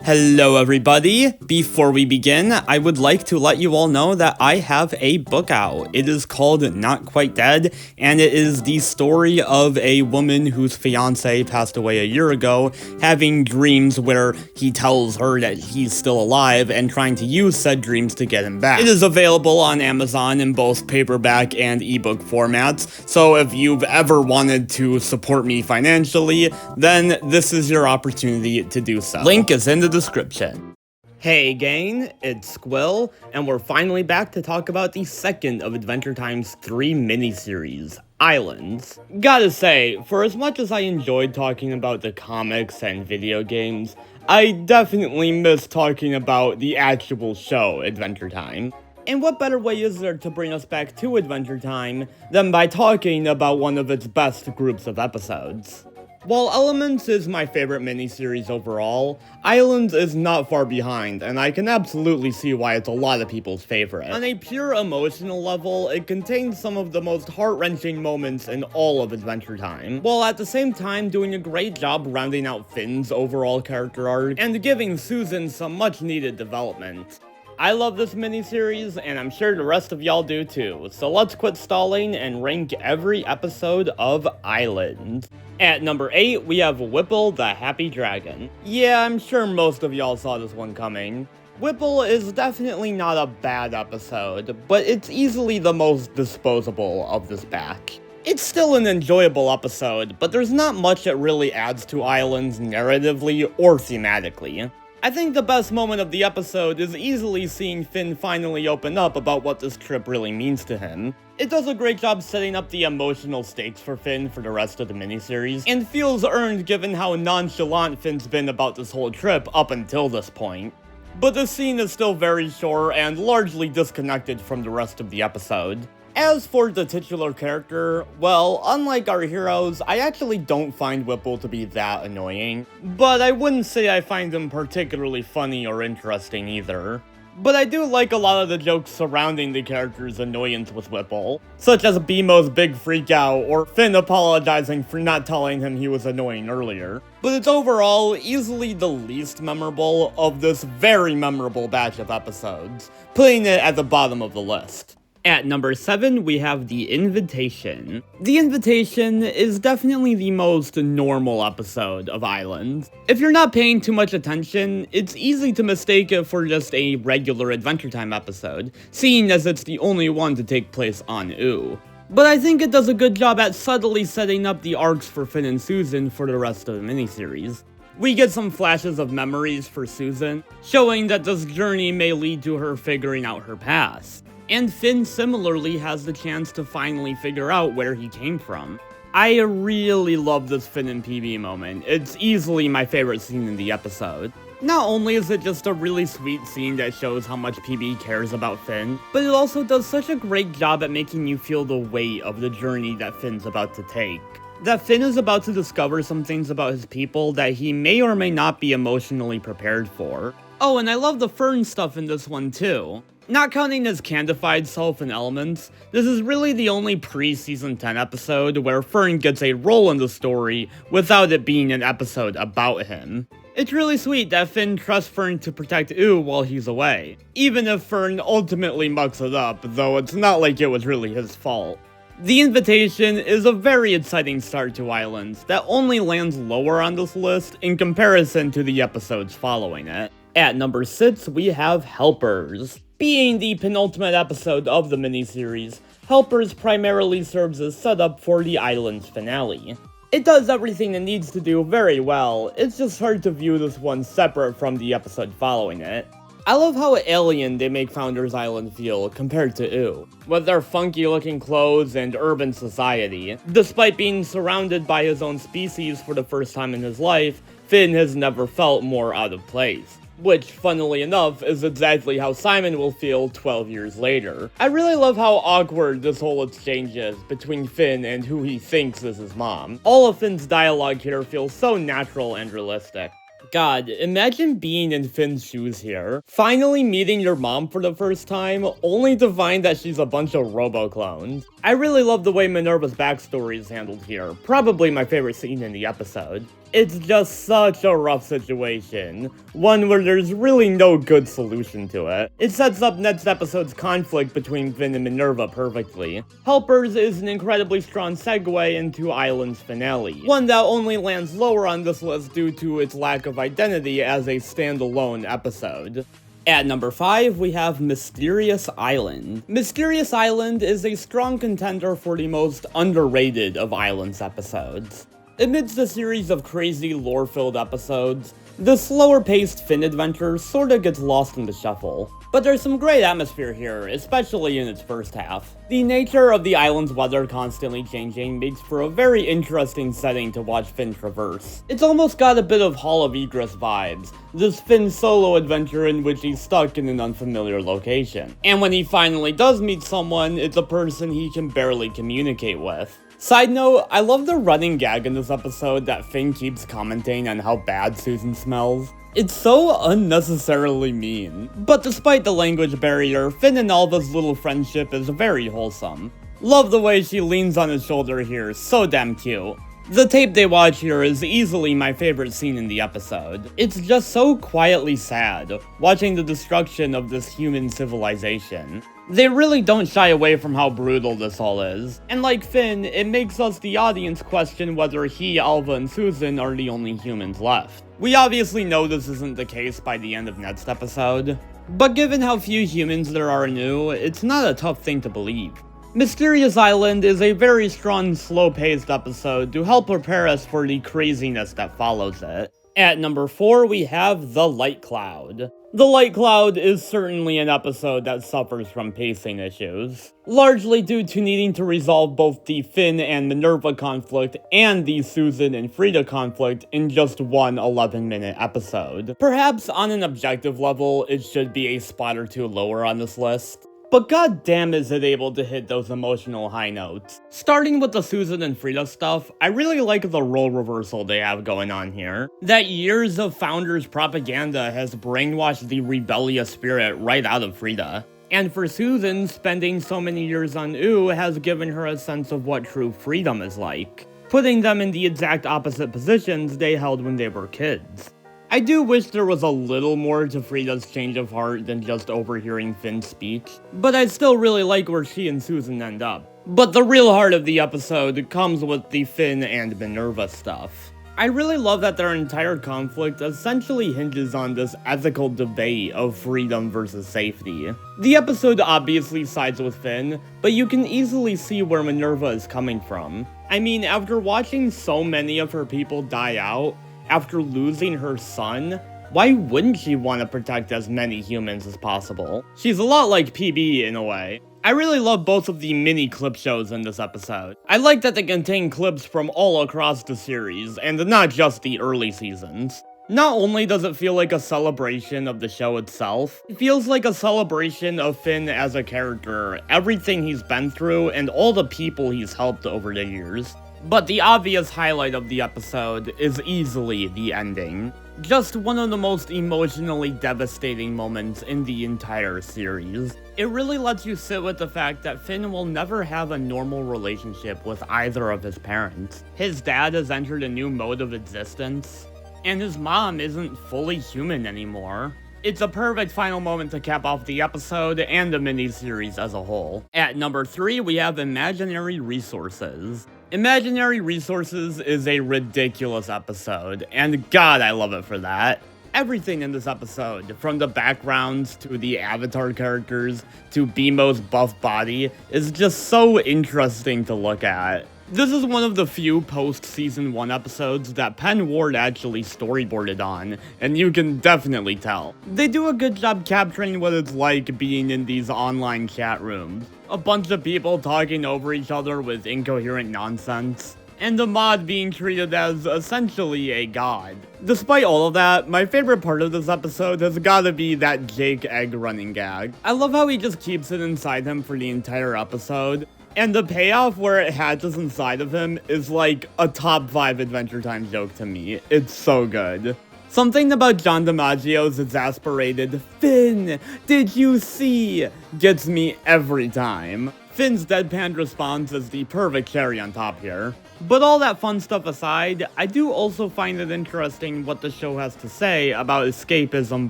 Hello everybody! Before we begin, I would like to let you all know that I have a book out. It is called Not Quite Dead, and it is the story of a woman whose fiancé passed away a year ago, having dreams where he tells her that he's still alive and trying to use said dreams to get him back. It is available on Amazon in both paperback and ebook formats, so if you've ever wanted to support me financially, then this is your opportunity to do so. Link is in the description. Hey gang, it's Squill, and we're finally back to talk about the second of Adventure Time's 3 miniseries, Islands. Gotta say, for as much as I enjoyed talking about the comics and video games, I definitely miss talking about the actual show, Adventure Time. And what better way is there to bring us back to Adventure Time than by talking about one of its best groups of episodes? While Elements is my favorite miniseries overall, Islands is not far behind, and I can absolutely see why it's a lot of people's favorite. On a pure emotional level, it contains some of the most heart-wrenching moments in all of Adventure Time, while at the same time doing a great job rounding out Finn's overall character arc, and giving Susan some much-needed development. I love this miniseries, and I'm sure the rest of y'all do too, so let's quit stalling and rank every episode of Islands. At number 8, we have Whipple the Happy Dragon. Yeah, I'm sure most of y'all saw this one coming. Whipple is definitely not a bad episode, but it's easily the most disposable of this batch. It's still an enjoyable episode, but there's not much that really adds to Islands narratively or thematically. I think the best moment of the episode is easily seeing Finn finally open up about what this trip really means to him. It does a great job setting up the emotional stakes for Finn for the rest of the miniseries, and feels earned given how nonchalant Finn's been about this whole trip up until this point. But the scene is still very short and largely disconnected from the rest of the episode. As for the titular character, well, unlike our heroes, I actually don't find Whipple to be that annoying, but I wouldn't say I find him particularly funny or interesting either. But I do like a lot of the jokes surrounding the character's annoyance with Whipple, such as BMO's big freakout or Finn apologizing for not telling him he was annoying earlier. But it's overall easily the least memorable of this very memorable batch of episodes, putting it at the bottom of the list. At number 7, we have The Invitation. The Invitation is definitely the most normal episode of Islands. If you're not paying too much attention, it's easy to mistake it for just a regular Adventure Time episode, seeing as it's the only one to take place on Ooo. But I think it does a good job at subtly setting up the arcs for Finn and Susan for the rest of the miniseries. We get some flashes of memories for Susan, showing that this journey may lead to her figuring out her past. And Finn similarly has the chance to finally figure out where he came from. I really love this Finn and PB moment. It's easily my favorite scene in the episode. Not only is it just a really sweet scene that shows how much PB cares about Finn, but it also does such a great job at making you feel the weight of the journey that Finn's about to take. That Finn is about to discover some things about his people that he may or may not be emotionally prepared for. Oh, and I love the Fern stuff in this one too. Not counting his candified self in Elements, this is really the only pre-Season 10 episode where Fern gets a role in the story without it being an episode about him. It's really sweet that Finn trusts Fern to protect Ooo while he's away, even if Fern ultimately mucks it up, though it's not like it was really his fault. The Invitation is a very exciting start to Islands that only lands lower on this list in comparison to the episodes following it. At number 6, we have Helpers. Being the penultimate episode of the miniseries, Helpers primarily serves as setup for the Islands finale. It does everything it needs to do very well, it's just hard to view this one separate from the episode following it. I love how alien they make Founders Island feel compared to Ooo, with their funky looking clothes and urban society. Despite being surrounded by his own species for the first time in his life, Finn has never felt more out of place. Which, funnily enough, is exactly how Simon will feel 12 years later. I really love how awkward this whole exchange is between Finn and who he thinks is his mom. All of Finn's dialogue here feels so natural and realistic. God, imagine being in Finn's shoes here. Finally meeting your mom for the first time, only to find that she's a bunch of robo-clones. I really love the way Minerva's backstory is handled here, probably my favorite scene in the episode. It's just such a rough situation, one where there's really no good solution to it. It sets up next episode's conflict between Finn and Minerva perfectly. Helpers is an incredibly strong segue into Island's finale, one that only lands lower on this list due to its lack of identity as a standalone episode. At number 5, we have Mysterious Island. Mysterious Island is a strong contender for the most underrated of Island's episodes. Amidst a series of crazy lore-filled episodes, the slower-paced Finn adventure sorta gets lost in the shuffle. But there's some great atmosphere here, especially in its first half. The nature of the island's weather constantly changing makes for a very interesting setting to watch Finn traverse. It's almost got a bit of Hall of Egress vibes, this Finn solo adventure in which he's stuck in an unfamiliar location. And when he finally does meet someone, it's a person he can barely communicate with. Side note, I love the running gag in this episode that Finn keeps commenting on how bad Susan smells. It's so unnecessarily mean. But despite the language barrier, Finn and Alva's little friendship is very wholesome. Love the way she leans on his shoulder here, so damn cute. The tape they watch here is easily my favorite scene in the episode. It's just so quietly sad, watching the destruction of this human civilization. They really don't shy away from how brutal this all is. And like Finn, it makes us the audience question whether he, Alva, and Susan are the only humans left. We obviously know this isn't the case by the end of next episode, but given how few humans there are new, it's not a tough thing to believe. Mysterious Island is a very strong, slow-paced episode to help prepare us for the craziness that follows it. At number 4, we have The Light Cloud. The Light Cloud is certainly an episode that suffers from pacing issues, largely due to needing to resolve both the Finn and Minerva conflict and the Susan and Frida conflict in just one 11-minute episode. Perhaps on an objective level, it should be a spot or two lower on this list, but goddamn is it able to hit those emotional high notes. Starting with the Susan and Frida stuff, I really like the role reversal they have going on here. That years of Founders propaganda has brainwashed the rebellious spirit right out of Frida. And for Susan, spending so many years on Ooh has given her a sense of what true freedom is like, putting them in the exact opposite positions they held when they were kids. I do wish there was a little more to Frida's change of heart than just overhearing Finn's speech, but I still really like where she and Susan end up. But the real heart of the episode comes with the Finn and Minerva stuff. I really love that their entire conflict essentially hinges on this ethical debate of freedom versus safety. The episode obviously sides with Finn, but you can easily see where Minerva is coming from. I mean, after watching so many of her people die out, after losing her son, why wouldn't she want to protect as many humans as possible? She's a lot like PB in a way. I really love both of the mini clip shows in this episode. I like that they contain clips from all across the series, and not just the early seasons. Not only does it feel like a celebration of the show itself, it feels like a celebration of Finn as a character, everything he's been through, and all the people he's helped over the years. But the obvious highlight of the episode is easily the ending. Just one of the most emotionally devastating moments in the entire series. It really lets you sit with the fact that Finn will never have a normal relationship with either of his parents. His dad has entered a new mode of existence, and his mom isn't fully human anymore. It's a perfect final moment to cap off the episode and the miniseries as a whole. At number 3, we have Imaginary Resources. Imaginary Resources is a ridiculous episode, and God, I love it for that. Everything in this episode, from the backgrounds to the avatar characters to BMO's buff body, is just so interesting to look at. This is one of the few post-season 1 episodes that Penn Ward actually storyboarded on, and you can definitely tell. They do a good job capturing what it's like being in these online chat rooms. A bunch of people talking over each other with incoherent nonsense, and the mod being treated as essentially a god. Despite all of that, my favorite part of this episode has gotta be that Jake egg running gag. I love how he just keeps it inside him for the entire episode, and the payoff where it hatches inside of him is like a top 5 Adventure Time joke to me. It's so good. Something about John DiMaggio's exasperated, "Finn, did you see?" gets me every time. Finn's deadpan response is the perfect cherry on top here. But all that fun stuff aside, I do also find it interesting what the show has to say about escapism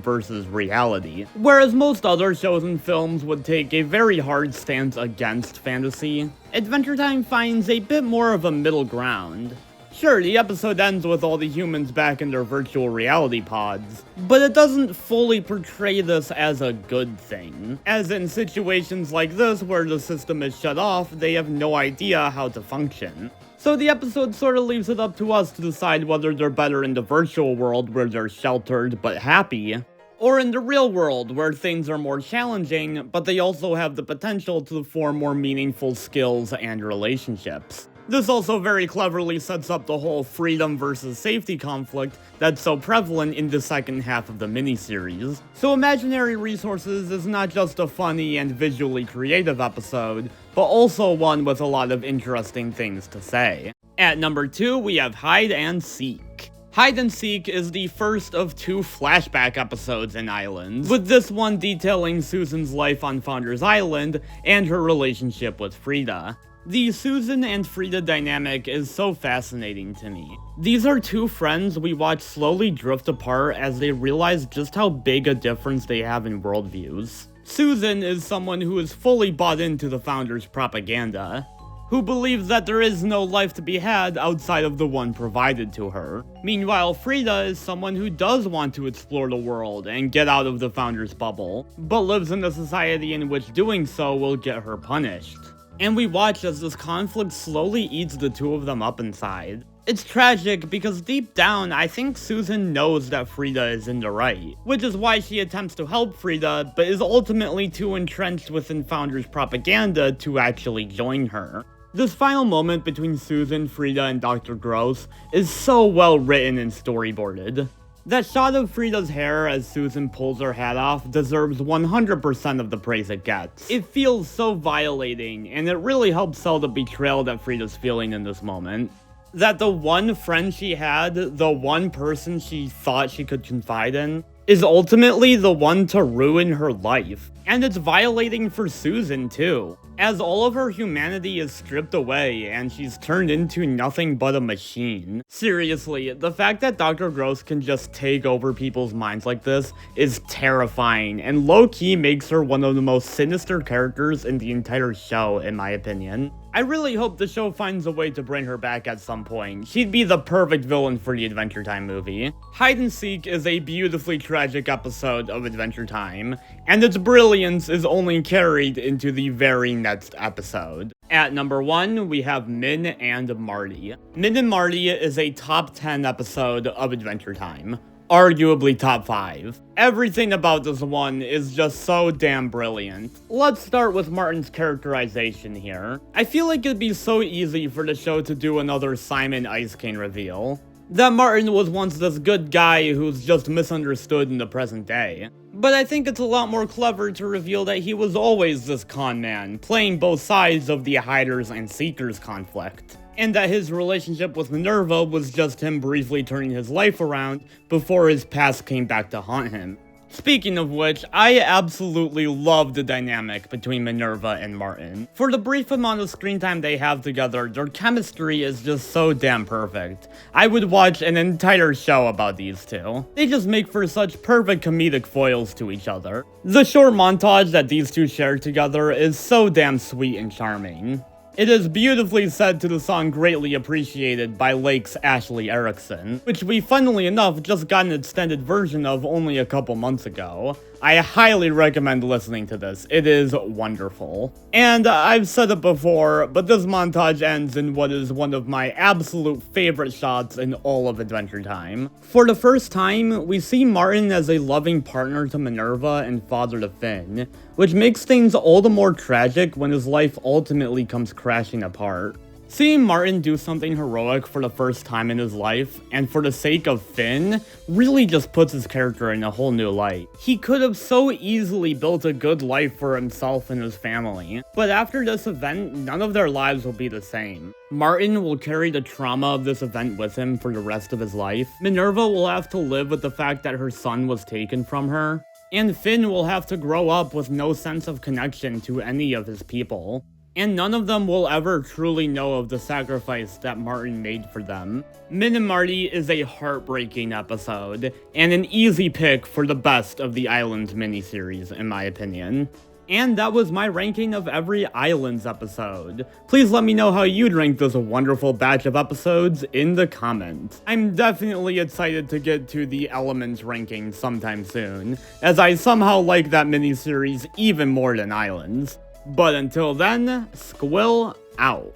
versus reality. Whereas most other shows and films would take a very hard stance against fantasy, Adventure Time finds a bit more of a middle ground. Sure, the episode ends with all the humans back in their virtual reality pods, but it doesn't fully portray this as a good thing. As in situations like this where the system is shut off, they have no idea how to function. So the episode sort of leaves it up to us to decide whether they're better in the virtual world where they're sheltered but happy, or in the real world where things are more challenging, but they also have the potential to form more meaningful skills and relationships. This also very cleverly sets up the whole freedom versus safety conflict that's so prevalent in the second half of the miniseries. So Imaginary Resources is not just a funny and visually creative episode, but also one with a lot of interesting things to say. At number 2, we have Hide and Seek. Hide and Seek is the first of 2 flashback episodes in Islands, with this one detailing Susan's life on Founders Island and her relationship with Frida. The Susan and Frida dynamic is so fascinating to me. These are 2 friends we watch slowly drift apart as they realize just how big a difference they have in worldviews. Susan is someone who is fully bought into the Founders' propaganda, who believes that there is no life to be had outside of the one provided to her. Meanwhile, Frida is someone who does want to explore the world and get out of the Founders' bubble, but lives in a society in which doing so will get her punished. And we watch as this conflict slowly eats the 2 of them up inside. It's tragic because deep down, I think Susan knows that Frida is in the right, which is why she attempts to help Frida, but is ultimately too entrenched within Founders' propaganda to actually join her. This final moment between Susan, Frida, and Dr. Gross is so well written and storyboarded. That shot of Frida's hair as Susan pulls her hat off deserves 100% of the praise it gets. It feels so violating, and it really helps sell the betrayal that Frida's feeling in this moment. That the one friend she had, the one person she thought she could confide in, is ultimately the one to ruin her life. And it's violating for Susan too, as all of her humanity is stripped away and she's turned into nothing but a machine. Seriously, the fact that Dr. Gross can just take over people's minds like this is terrifying, and low-key makes her one of the most sinister characters in the entire show, in my opinion. I really hope the show finds a way to bring her back at some point. She'd be the perfect villain for the Adventure Time movie. Hide and Seek is a beautifully tragic episode of Adventure Time, and its brilliance is only carried into the very next episode. At number 1, we have Min and Marty. Min and Marty is a top 10 episode of Adventure Time. Arguably top 5. Everything about this one is just so damn brilliant. Let's start with Martin's characterization here. I feel like it'd be so easy for the show to do another Simon Ice Cane reveal. That Martin was once this good guy who's just misunderstood in the present day. But I think it's a lot more clever to reveal that he was always this con man, playing both sides of the hiders and seekers conflict. And that his relationship with Minerva was just him briefly turning his life around before his past came back to haunt him. Speaking of which, I absolutely love the dynamic between Minerva and Martin. For the brief amount of screen time they have together, their chemistry is just so damn perfect. I would watch an entire show about these 2. They just make for such perfect comedic foils to each other. The short montage that these 2 share together is so damn sweet and charming. It is beautifully set to the song Greatly Appreciated by Lake's Ashley Erickson, which we funnily enough just got an extended version of only a couple months ago. I highly recommend listening to this, it is wonderful. And I've said it before, but this montage ends in what is one of my absolute favorite shots in all of Adventure Time. For the first time, we see Martin as a loving partner to Minerva and father to Finn, which makes things all the more tragic when his life ultimately comes crashing apart. Seeing Martin do something heroic for the first time in his life, and for the sake of Finn, really just puts his character in a whole new light. He could have so easily built a good life for himself and his family, but after this event, none of their lives will be the same. Martin will carry the trauma of this event with him for the rest of his life. Minerva will have to live with the fact that her son was taken from her, and Finn will have to grow up with no sense of connection to any of his people. and none of them will ever truly know of the sacrifice that Martin made for them. Min and Marty is a heartbreaking episode, and an easy pick for the best of the Islands miniseries, in my opinion. And that was my ranking of every Islands episode. Please let me know how you'd rank this wonderful batch of episodes in the comments. I'm definitely excited to get to the Elements ranking sometime soon, as I somehow like that miniseries even more than Islands. But until then, Squill out.